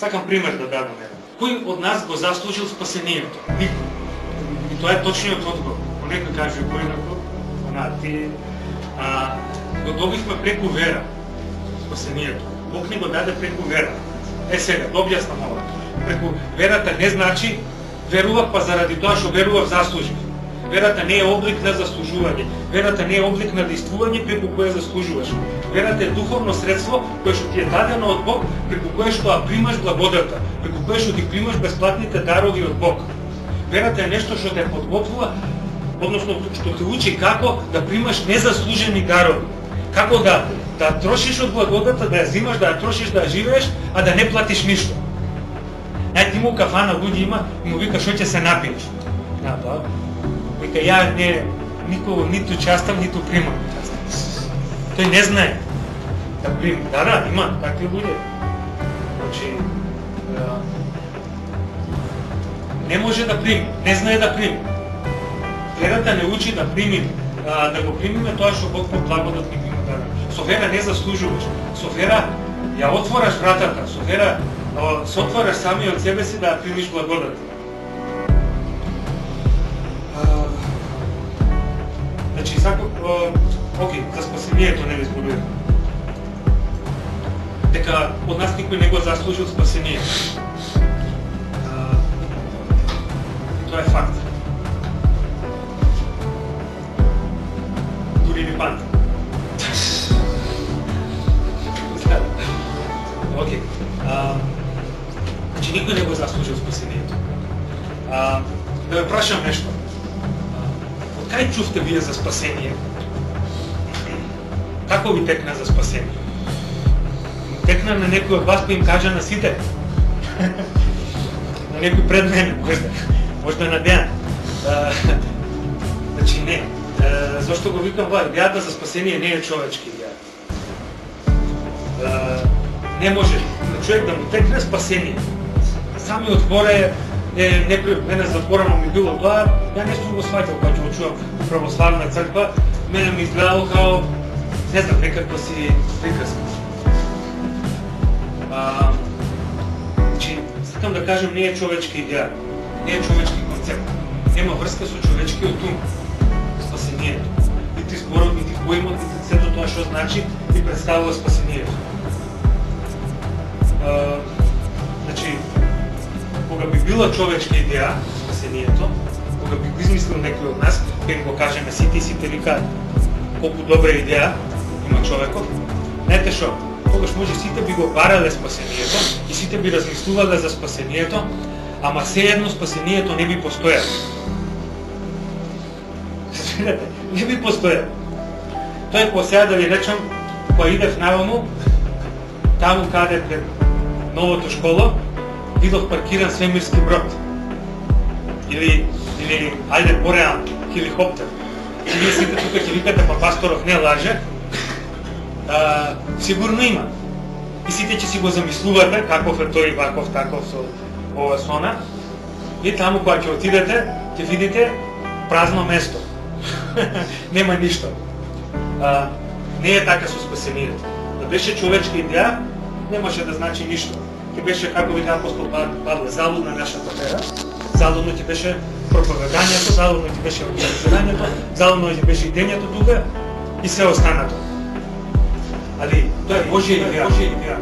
Сакам пример да дадам. Кој од нас го заслужил спасението? Никој. И тоа е точниот одговор. Некој каже поинаку, ти го добивме преку вера. Спасението. Бог ни го даде преку вера. Сега, да објаснам ова. Преку верата не значи верував, па заради тоа што верував заслужив. Верата не е облик на заслужување. Верата не е облик на действување преку кое заслужуваш. Верата е духовно средство кое што ти е дадено од Бог, преку кое што примаш благодата, преку кое што ти примаш бесплатните дарови од Бог. Верата е нешто што те подготвува, односно што те учи како да примаш незаслужени дарови. Како да трошиш од благодата, да ја взимаш, да ја трошиш, да ја живееш, а да не платиш ништо. Ти му кафана луѓе има и му вика што ќе се напиеш. Вика ја никого ниту частам, ниту примам. Тој не знае да прими. Да, има такви луѓе. Значи не може да прими, не знае да прими. Верата не учи да примим, да го примиме тоа што Бог по благодат ни има дадено. Со вера не заслужуваш. Со вера ја отвораш вратата, со вера се отвараш сами од себе си да примиш благодат. Значи, за спасението не ви зборувам. Дека од нас никој не го заслужил спасение. Тоа е факт. Дури ни панта. Значи, никој не го заслужил спасението. Да ве прашам нешто. Од кај чувте вие за спасение? Како ви текна за спасение? Текна на некој од вас па им кажа на сите? На некој пред мене, можда на Дејан. Значи не. Зошто го викам ова? Идејата за спасение не е човечки идеја. Не може на човек да му текне спасение. Самиот збор е мене затворено ми било тоа, ја нешто го сваќал кога ќе чувам православна црква, мене ми изгледало као, не знам, некаква си приказка. Значи, сакам да кажем, не е човечка идеја, не е човечки концепт. Нема врска со човечкиот ум, спасението. Нити зборот, нити поимот, нити сето тоа што значи и представува спасението. Значи, кога би била човечка идеја, спасението, кога би го измислил некој од нас, ќе го кажеме сите и сите викаат колку добра идеја има човекот, знаете шо, тогаш може сите би го барале спасението и сите би размислувале за спасението, ама сеедно спасението не би постоело. Не би постоело. Тој по сега да ви речам, кога идев наваму, таму каде пред новото школо, видов паркиран свемирски брод. Или ајде пореално, хеликоптер. И вие сите тука ќе викате, па пасторов не лаже. Сигурно има. И сите ќе си го замислувате, каков е тој, ваков, таков, со ова сона. И таму кога ќе отидете, ќе видите празно место. Нема ништо. Не е така со спасението. Да беше човечка идеја, немаше да значи ништо. Ќе беше, како вика апостол Павле, залудна нашата вера, залудно ќе беше проповедањето, залудно ќе беше евангелизирањето, залудно ќе беше идењето тука и се останато. Али тоа е Божја идеја.